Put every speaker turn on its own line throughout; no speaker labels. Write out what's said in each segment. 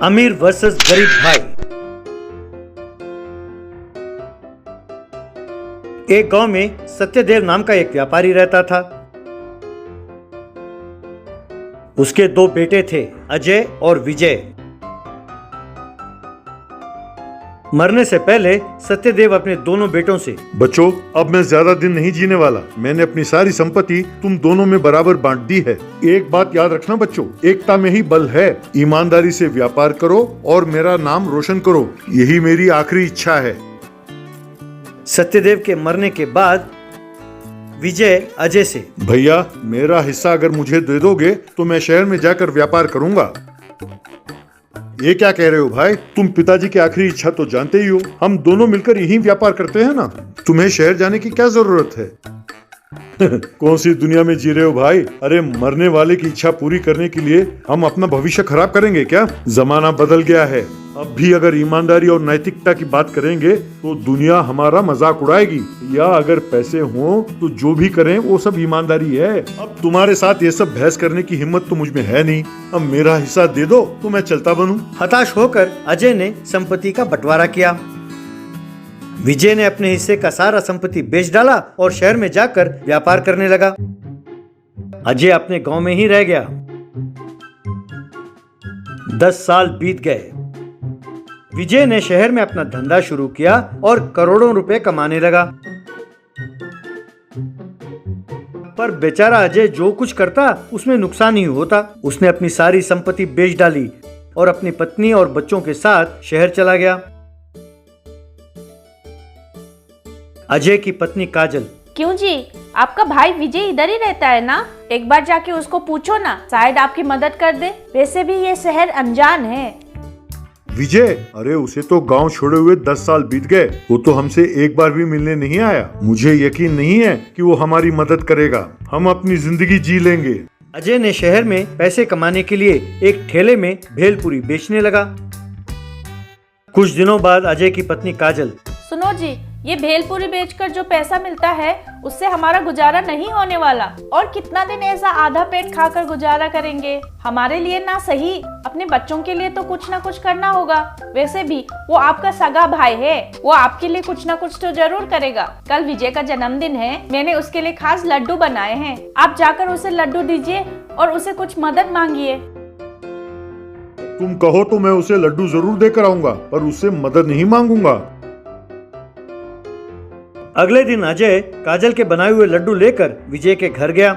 अमीर वर्सेस गरीब भाई। एक गांव में सत्यदेव नाम का एक व्यापारी रहता था। उसके दो बेटे थे, अजय और विजय। मरने से पहले सत्यदेव अपने दोनों बेटों से,
बच्चों, अब मैं ज्यादा दिन नहीं जीने वाला। मैंने अपनी सारी संपत्ति तुम दोनों में बराबर बांट दी है। एक बात याद रखना बच्चों, एकता में ही बल है। ईमानदारी से व्यापार करो और मेरा नाम रोशन करो, यही मेरी आखिरी इच्छा है।
सत्यदेव के मरने के बाद विजय अजय से,
भैया, मेरा हिस्सा अगर मुझे दे दोगे तो मैं शहर में जाकर व्यापार करूंगा। ये क्या कह रहे हो भाई? तुम पिताजी की आखिरी इच्छा तो जानते ही हो। हम दोनों मिलकर यही व्यापार करते हैं ना। तुम्हें शहर जाने की क्या जरूरत है? कौन सी दुनिया में जी रहे हो भाई? अरे, मरने वाले की इच्छा पूरी करने के लिए हम अपना भविष्य खराब करेंगे क्या? जमाना बदल गया है। अब भी अगर ईमानदारी और नैतिकता की बात करेंगे तो दुनिया हमारा मजाक उड़ाएगी। या अगर पैसे हों तो जो भी करें वो सब ईमानदारी है। अब तुम्हारे साथ ये सब बहस करने की हिम्मत तो मुझ में है नहीं। अब मेरा हिस्सा दे दो तो मैं चलता बनूं।
हताश होकर अजय ने संपत्ति का बंटवारा किया। विजय ने अपने हिस्से का सारा संपत्ति बेच डाला और शहर में जाकर व्यापार करने लगा। अजय अपने गांव में ही रह गया। 10 साल बीत गए। विजय ने शहर में अपना धंधा शुरू किया और करोड़ों रुपए कमाने लगा। पर बेचारा अजय जो कुछ करता उसमें नुकसान ही होता। उसने अपनी सारी संपत्ति बेच डाली और अपनी पत्नी और बच्चों के साथ शहर चला गया। अजय की पत्नी काजल,
क्यों जी, आपका भाई विजय इधर ही रहता है ना? एक बार जाके उसको पूछो ना, शायद आपकी मदद कर दे। वैसे भी ये शहर अनजान है।
विजय? अरे, उसे तो गांव छोड़े हुए 10 साल बीत गए। वो तो हमसे एक बार भी मिलने नहीं आया। मुझे यकीन नहीं है कि वो हमारी मदद करेगा। हम अपनी जिंदगी जी लेंगे।
अजय ने शहर में पैसे कमाने के लिए एक ठेले में भेलपुरी बेचने लगा। कुछ दिनों बाद अजय की पत्नी काजल,
सुनो जी, ये भेलपुरी बेचकर जो पैसा मिलता है उससे हमारा गुजारा नहीं होने वाला। और कितना दिन ऐसा आधा पेट खाकर गुजारा करेंगे? हमारे लिए ना सही, अपने बच्चों के लिए तो कुछ ना कुछ करना होगा। वैसे भी वो आपका सगा भाई है, वो आपके लिए कुछ ना कुछ तो जरूर करेगा। कल विजय का जन्मदिन है, मैंने उसके लिए खास लड्डू बनाए हैं। आप जाकर उसे लड्डू दीजिए और उसे कुछ मदद मांगिए।
तुम कहो तो मैं उसे लड्डू जरूर देकर आऊंगा, पर उससे मदद नहीं मांगूंगा।
अगले दिन अजय काजल के बनाए हुए लड्डू लेकर विजय के घर गया।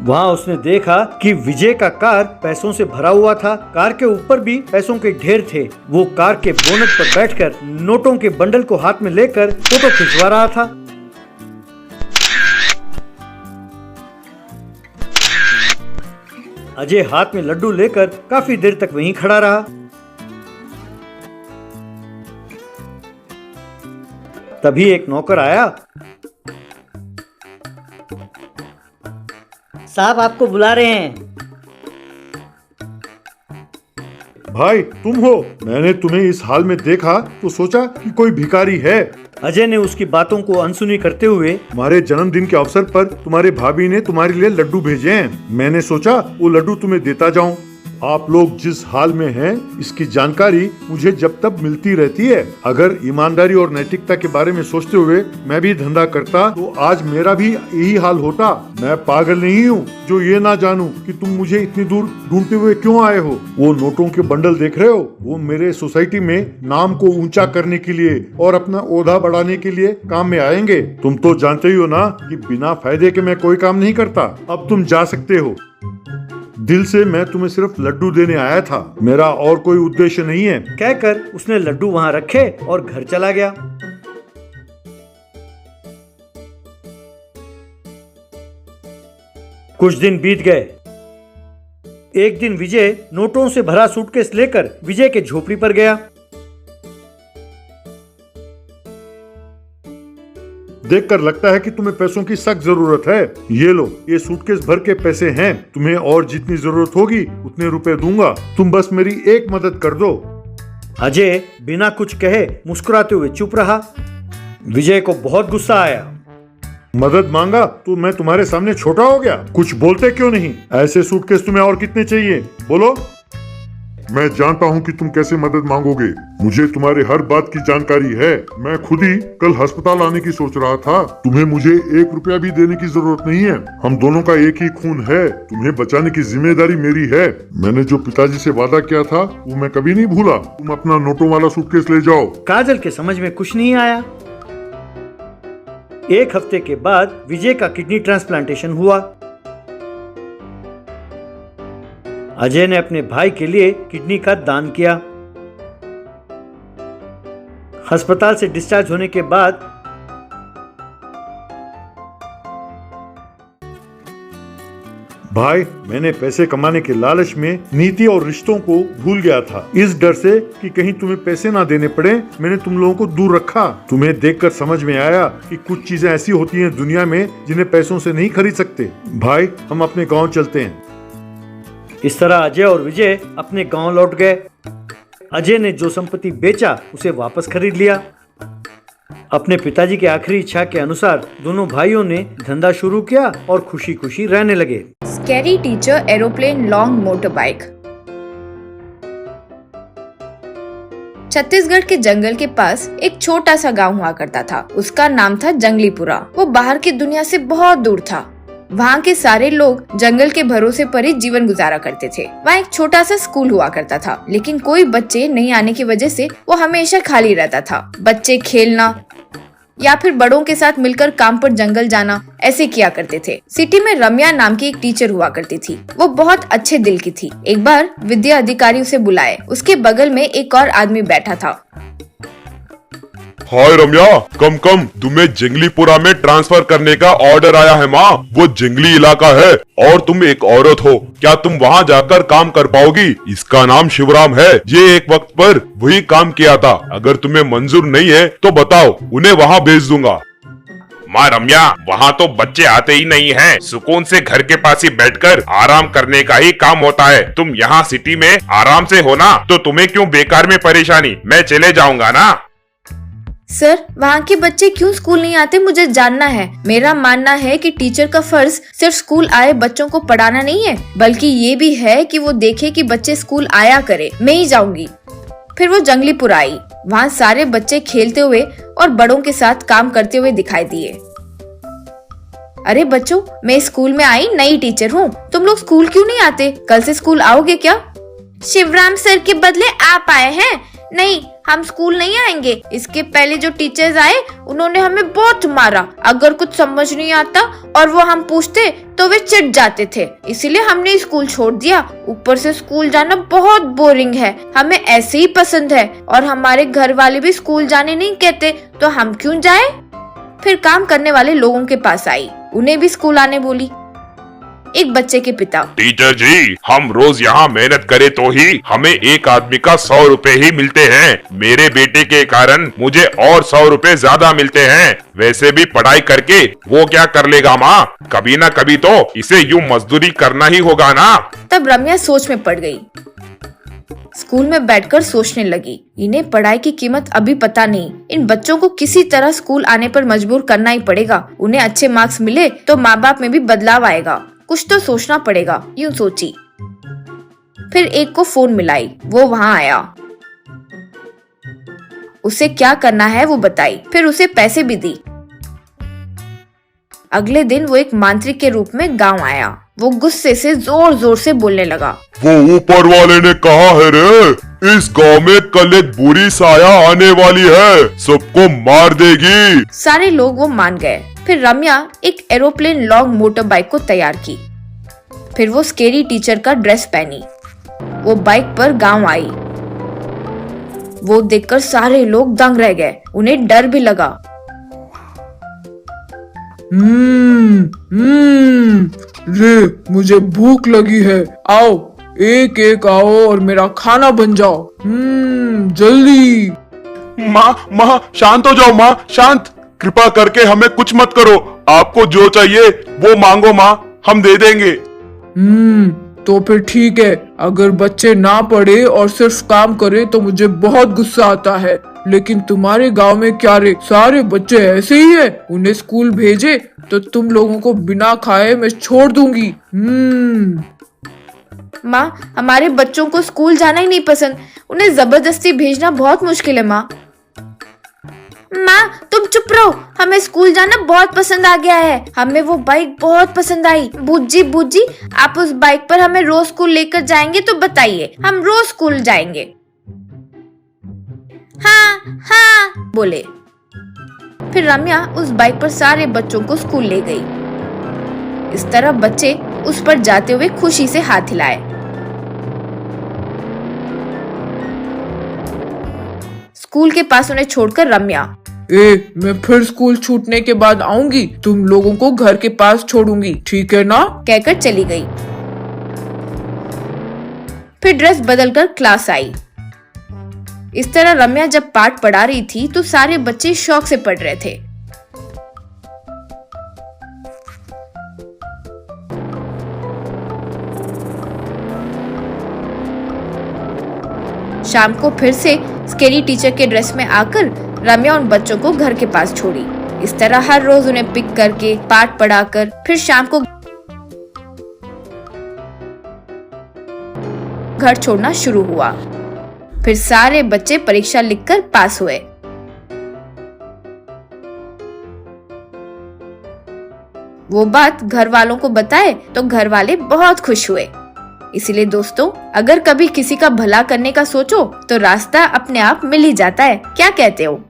वहां उसने देखा कि विजय का कार पैसों से भरा हुआ था। कार के ऊपर भी पैसों के ढेर थे। वो कार के बोनट पर बैठकर नोटों के बंडल को हाथ में लेकर फोटो खिंचवा रहा था। अजय हाथ में लड्डू लेकर काफी देर तक वहीं खड़ा रहा। तभी एक नौकर आया।
साहब आपको बुला रहे हैं।
भाई, तुम हो? मैंने तुम्हें इस हाल में देखा तो सोचा कि कोई भिखारी है।
अजय ने उसकी बातों को अनसुनी करते हुए,
तुम्हारे जन्मदिन के अवसर पर तुम्हारे भाभी ने तुम्हारे लिए लड्डू भेजे हैं। मैंने सोचा वो लड्डू तुम्हें देता जाऊं। आप लोग जिस हाल में हैं, इसकी जानकारी मुझे जब तक मिलती रहती है। अगर ईमानदारी और नैतिकता के बारे में सोचते हुए मैं भी धंधा करता तो आज मेरा भी यही हाल होता। मैं पागल नहीं हूँ जो ये ना जानूं कि तुम मुझे इतनी दूर ढूंढते हुए क्यों आए हो। वो नोटों के बंडल देख रहे हो? वो मेरे सोसाइटी में नाम को ऊंचा करने के लिए और अपना ओहदा बढ़ाने के लिए काम में आएंगे। तुम तो जानते ही हो ना कि बिना फायदे के मैं कोई काम नहीं करता। अब तुम जा सकते हो। दिल से मैं तुम्हें सिर्फ लड्डू देने आया था, मेरा और कोई उद्देश्य नहीं है।
कहकर उसने लड्डू वहां रखे और घर चला गया। कुछ दिन बीत गए। एक दिन विजय नोटों से भरा सूटकेस लेकर विजय के झोपड़ी पर गया।
देखकर लगता है कि तुम्हें पैसों की सख्त जरूरत है। ये लो, ये सूटकेस भर के पैसे हैं। तुम्हें और जितनी जरूरत होगी उतने रुपए दूंगा। तुम बस मेरी एक मदद कर दो।
अजय बिना कुछ कहे मुस्कुराते हुए चुप रहा। विजय को बहुत गुस्सा आया।
मदद मांगा तो मैं तुम्हारे सामने छोटा हो गया? कुछ बोलते क्यों नहीं? ऐसे सूटकेस तुम्हें और कितने चाहिए? बोलो। मैं जानता हूँ कि तुम कैसे मदद मांगोगे। मुझे तुम्हारे हर बात की जानकारी है। मैं खुद ही कल अस्पताल आने की सोच रहा था। तुम्हें मुझे 1 रुपया भी देने की जरूरत नहीं है। हम दोनों का एक ही खून है। तुम्हें बचाने की जिम्मेदारी मेरी है। मैंने जो पिताजी से वादा किया था वो मैं कभी नहीं भूला। तुम अपना नोटों वाला सूटकेस ले जाओ।
काजल के समझ में कुछ नहीं आया। 1 हफ्ते के बाद विजय का किडनी ट्रांसप्लांटेशन हुआ। अजय ने अपने भाई के लिए किडनी का दान किया। अस्पताल से डिस्चार्ज होने के बाद
भाई, मैंने पैसे कमाने के लालच में नीति और रिश्तों को भूल गया था। इस डर से कि कहीं तुम्हें पैसे ना देने पड़े, मैंने तुम लोगों को दूर रखा। तुम्हें देखकर समझ में आया कि कुछ चीजें ऐसी होती हैं दुनिया में जिन्हें पैसों से नहीं खरीद सकते। भाई, हम अपने गांव चलते हैं।
इस तरह अजय और विजय अपने गांव लौट गए। अजय ने जो संपत्ति बेचा उसे वापस खरीद लिया। अपने पिताजी की आखिरी इच्छा के अनुसार दोनों भाइयों ने धंधा शुरू किया और खुशी खुशी रहने लगे।
Scary teacher aeroplane long motor bike. Chhattisgarh के जंगल के पास एक छोटा सा गांव हुआ करता था। उसका नाम था जंगलीपुरा। वो बाहर की दुनिया से बहुत दूर था। वहाँ के सारे लोग जंगल के भरोसे पर ही जीवन गुजारा करते थे। वहाँ एक छोटा सा स्कूल हुआ करता था, लेकिन कोई बच्चे नहीं आने की वजह से वो हमेशा खाली रहता था। बच्चे खेलना या फिर बड़ों के साथ मिलकर काम पर जंगल जाना ऐसे किया करते थे। सिटी में रम्या नाम की एक टीचर हुआ करती थी। वो बहुत अच्छे दिल की थी। एक बार विद्या अधिकारी उसे बुलाए। उसके बगल में एक और आदमी बैठा था।
हाय रम्या, कम तुम्हें जंगलीपुरा में ट्रांसफर करने का ऑर्डर आया है माँ। वो जंगली इलाका है और तुम एक औरत हो। क्या तुम वहाँ जाकर काम कर पाओगी? इसका नाम शिवराम है। ये एक वक्त पर वही काम किया था। अगर तुम्हें मंजूर नहीं है तो बताओ, उन्हें वहाँ भेज दूंगा।
माँ रम्या, वहाँ तो बच्चे आते ही नहीं हैं। सुकून से घर के पास ही बैठकर आराम करने का ही काम होता है। तुम यहाँ सिटी में आराम से हो ना, तो तुम्हें क्यों बेकार में परेशानी। मैं चले जाऊंगा ना।
सर, वहाँ के बच्चे क्यों स्कूल नहीं आते मुझे जानना है। मेरा मानना है कि टीचर का फर्ज सिर्फ स्कूल आए बच्चों को पढ़ाना नहीं है, बल्कि ये भी है कि वो देखे कि बच्चे स्कूल आया करे। मैं ही जाऊंगी। फिर वो जंगलीपुर आई। वहाँ सारे बच्चे खेलते हुए और बड़ों के साथ काम करते हुए दिखाई दिए। अरे बच्चों, मैं स्कूल में आई नई टीचर हूँ। तुम लोग स्कूल क्यों नहीं आते? कल से स्कूल आओगे क्या? शिवराम सर के बदले आप आए हैं? नहीं, हम स्कूल नहीं आएंगे। इसके पहले जो टीचर्स आए उन्होंने हमें बहुत मारा। अगर कुछ समझ नहीं आता और वो हम पूछते तो वे चिढ़ जाते थे। इसीलिए हमने स्कूल छोड़ दिया। ऊपर से स्कूल जाना बहुत बोरिंग है। हमें ऐसे ही पसंद है और हमारे घर वाले भी स्कूल जाने नहीं कहते, तो हम क्यों जाए? फिर काम करने वाले लोगों के पास आई। उन्हें भी स्कूल आने बोली। एक बच्चे के पिता,
टीचर जी, हम रोज यहाँ मेहनत करे तो ही हमें एक आदमी का 100 रुपए ही मिलते हैं। मेरे बेटे के कारण मुझे और 100 रुपए ज्यादा मिलते हैं। वैसे भी पढ़ाई करके वो क्या कर लेगा माँ? कभी ना कभी तो इसे यूँ मजदूरी करना ही होगा ना।
तब रम्या सोच में पड़ गई। स्कूल में बैठकर सोचने लगी, इन्हें पढ़ाई की कीमत अभी पता नहीं। इन बच्चों को किसी तरह स्कूल आने पर मजबूर करना ही पड़ेगा। उन्हें अच्छे मार्क्स मिले तो माँ बाप में भी बदलाव आएगा। कुछ तो सोचना पड़ेगा, यूं सोची। फिर एक को फोन मिलाई। वो वहाँ आया। उसे क्या करना है वो बताई। फिर उसे पैसे भी दी। अगले दिन वो एक मांत्रिक के रूप में गांव आया। वो गुस्से से जोर जोर से बोलने लगा।
वो ऊपर वाले ने कहा है रे, इस गांव में कल एक बुरी साया आने वाली है, सबको मार देगी।
सारे लोग वो मान गए। फिर रम्या एक एरोप्लेन लॉन्ग मोटर बाइक को तैयार की। फिर वो स्केरी टीचर का ड्रेस पहनी। वो बाइक पर गांव आई। वो देखकर सारे लोग दंग रह गए। उन्हें डर भी लगा।
रे, मुझे भूख लगी है। आओ, एक एक आओ और मेरा खाना बन जाओ। जल्दी।
माँ शांत हो जाओ। माँ शांत, कृपा करके हमें कुछ मत करो। आपको जो चाहिए वो मांगो माँ, हम दे देंगे।
तो फिर ठीक है। अगर बच्चे ना पढ़े और सिर्फ काम करे तो मुझे बहुत गुस्सा आता है। लेकिन तुम्हारे गांव में क्या रे, सारे बच्चे ऐसे ही है। उन्हें स्कूल भेजे तो तुम लोगों को बिना खाए मैं छोड़ दूंगी।
माँ, हमारे बच्चों को स्कूल जाना ही नहीं पसंद, उन्हें जबरदस्ती भेजना बहुत मुश्किल है माँ। माँ तुम चुप रहो, हमें स्कूल जाना बहुत पसंद आ गया है, हमें वो बाइक बहुत पसंद आई। बुज्जी आप उस बाइक पर हमें रोज स्कूल लेकर जाएंगे तो बताइए, हम रोज स्कूल जाएंगे। हाँ बोले। फिर रम्या उस बाइक पर सारे बच्चों को स्कूल ले गई। इस तरह बच्चे उस पर जाते हुए खुशी से हाथ हिलाए। स्कूल के पास उन्हें छोड़कर रम्या,
मैं फिर स्कूल छूटने के बाद आऊंगी, तुम लोगों को घर के पास छोड़ूंगी, ठीक है ना?
कहकर चली गई। फिर ड्रेस बदलकर क्लास आई। इस तरह रम्या जब पाठ पढ़ा रही थी तो सारे बच्चे शौक से पढ़ रहे थे। शाम को फिर से स्केरी टीचर के ड्रेस में आकर रम्या उन बच्चों को घर के पास छोड़ी। इस तरह हर रोज उन्हें पिक करके पाठ पढ़ाकर फिर शाम को घर छोड़ना शुरू हुआ। फिर सारे बच्चे परीक्षा लिखकर पास हुए। वो बात घर वालों को बताए तो घर वाले बहुत खुश हुए। इसीलिए दोस्तों, अगर कभी किसी का भला करने का सोचो तो रास्ता अपने आप मिल ही जाता है। क्या कहते हो?